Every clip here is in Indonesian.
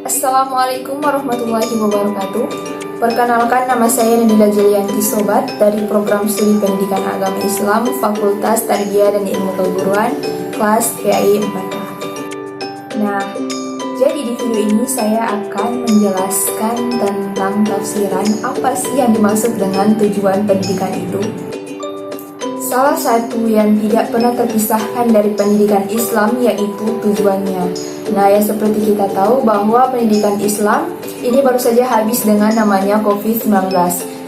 Assalamualaikum warahmatullahi wabarakatuh. Perkenalkan, nama saya Nadila Julianti Sobat dari Program Studi Pendidikan Agama Islam Fakultas Tarbiyah dan Ilmu Keguruan kelas PAI 4A. Nah, jadi di video ini saya akan menjelaskan tentang tafsiran apa sih yang dimaksud dengan tujuan pendidikan itu. Salah satu yang tidak pernah terpisahkan dari pendidikan Islam yaitu tujuannya. Nah, ya seperti kita tahu bahwa pendidikan Islam ini baru saja habis dengan namanya COVID-19,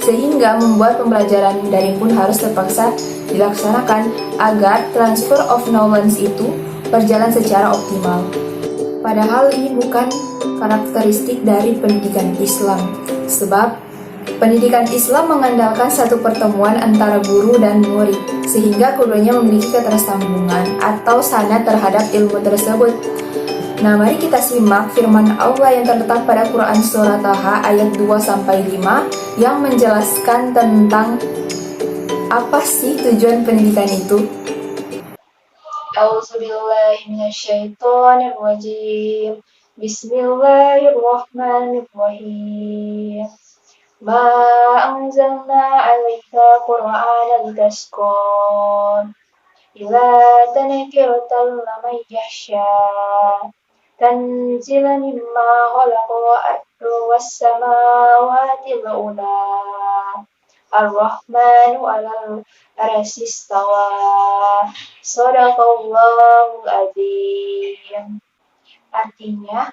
sehingga membuat pembelajaran daring pun harus terpaksa dilaksanakan agar transfer of knowledge itu berjalan secara optimal. Padahal ini bukan karakteristik dari pendidikan Islam, sebab pendidikan Islam mengandalkan satu pertemuan antara guru dan murid, sehingga keduanya memiliki ketersambungan atau sanad terhadap ilmu tersebut. Nah, mari kita simak firman Allah yang terletak pada Quran Surah Taha ayat 2-5 yang menjelaskan tentang apa sih tujuan pendidikan itu. A'udzubillahi minasyaitonirrajim. Bismillahirrahmanirrahim. Ma anzalna 'alaika Qur'anan litashqa illa tadhkiratan liman yakhsha tanzilan mimma khalaqa was-samawati wal-ula ar-rahmanu 'alal 'arsy istawa. Shadaqallahul adzim. Artinya,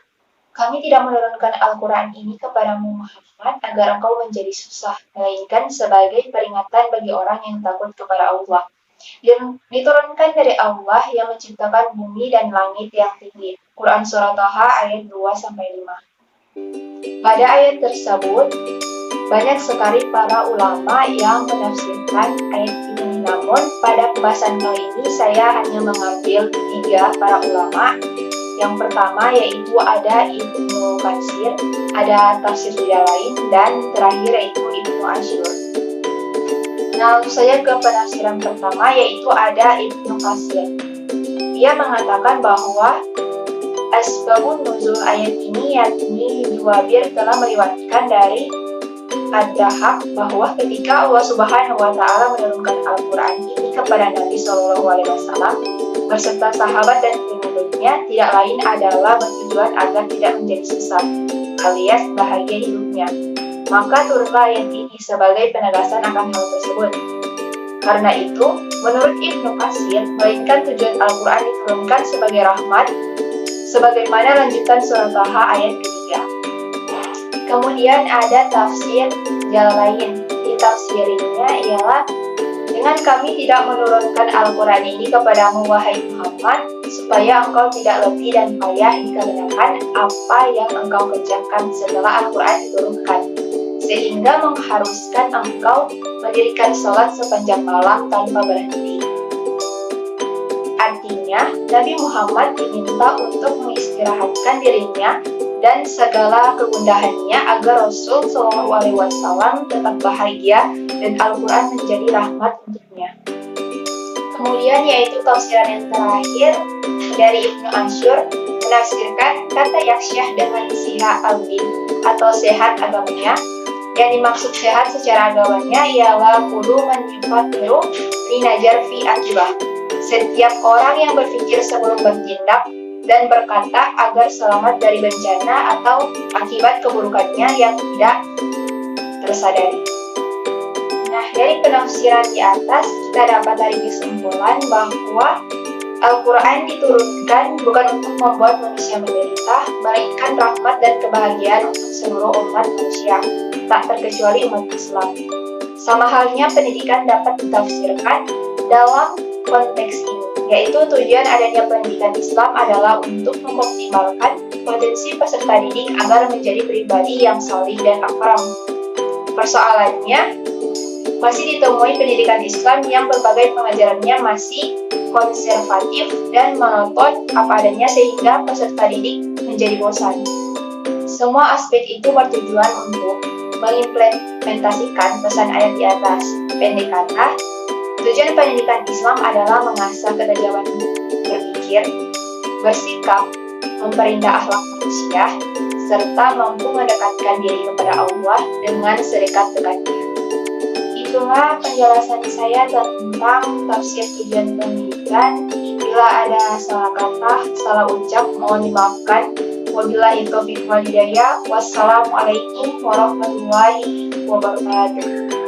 kami tidak menurunkan Al-Quran ini kepadamu Muhammad agar engkau menjadi susah, melainkan sebagai peringatan bagi orang yang takut kepada Allah. Diturunkan dari Allah yang menciptakan bumi dan langit yang tinggi. Quran Surah Taha ayat 2-5. Pada ayat tersebut, banyak sekali para ulama yang menafsirkan ayat ini. Namun, pada pembahasan kali ini saya hanya mengambil 3 para ulama. Yang pertama yaitu ada Ibnu Katsir, ada tafsir tidak lain, dan terakhir yaitu Ibnu Asyur. Nah, langsung saja ke penafsiran pertama yaitu ada Ibnu Katsir. Dia mengatakan bahwa asbabun nuzul ayat ini yakni Jawabir telah meriwayatkan dari Ad-Dahhak bahwa ketika Allah Subhanahu wa taala menurunkan Al-Qur'an ini kepada Nabi Shallallahu alaihi wasallam beserta sahabat dan pengikutnya, tidak lain adalah bertujuan agar tidak menjadi susah alias bahagia hidupnya. Maka turunlah ayat ini sebagai penegasan akan hal tersebut. Karena itu, menurut Ibnu Katsir, melainkan tujuan Al-Quran diturunkan sebagai rahmat, sebagaimana lanjutan surah Taha ayat ketiga. Kemudian ada tafsir Jalalain. Ditafsirinya ialah, dengan kami tidak menurunkan Al-Quran ini kepadamu wahai Muhammad, supaya engkau tidak letih dan payah dikarenakan apa yang engkau kerjakan setelah Al-Quran diturunkan, sehingga mengharuskan engkau mendirikan sholat sepanjang malam tanpa berhenti. Artinya, Nabi Muhammad diminta untuk mengistirahatkan dirinya dan segala kegundahannya agar Rasul SAW tetap bahagia dan Al-Quran menjadi rahmat untuknya. Kemudian yaitu tafsiran yang terakhir dari Ibnu Asyur menafsirkan kata yaksyah dengan siha al-din atau sehat agamanya. Yang dimaksud sehat secara agamanya ialah kudu menyimpatiru linajar fi akibah. Setiap orang yang berpikir sebelum bertindak dan berkata agar selamat dari bencana atau akibat keburukannya yang tidak tersadari. Nah, dari penafsiran di atas kita dapat tarik kesimpulan bahwa Al-Quran diturunkan bukan untuk membuat manusia menderita, melainkan rahmat dan kebahagiaan untuk seluruh umat manusia, tak terkecuali umat Islam. Sama halnya pendidikan dapat ditafsirkan dalam konteks ini, yaitu tujuan adanya pendidikan Islam adalah untuk mengoptimalkan potensi peserta didik agar menjadi pribadi yang salih dan akram. Persoalannya, masih ditemui pendidikan Islam yang berbagai pengajarannya masih konservatif dan monoton apa adanya sehingga peserta didik menjadi bosan. Semua aspek itu bertujuan untuk mengimplementasikan pesan ayat di atas. Pendek kata, tujuan pendidikan Islam adalah mengasah ketajaman berpikir, bersikap, memperindah akhlak manusia, serta mampu mendekatkan diri kepada Allah dengan sedekat-dekatnya. Itulah penjelasan saya tentang tafsir tujuan pendidikan. Bila ada salah kata, salah ucap, mohon dimaafkan. Wabillahi taufiq wal hidayah. Wassalamualaikum warahmatullahi wabarakatuh.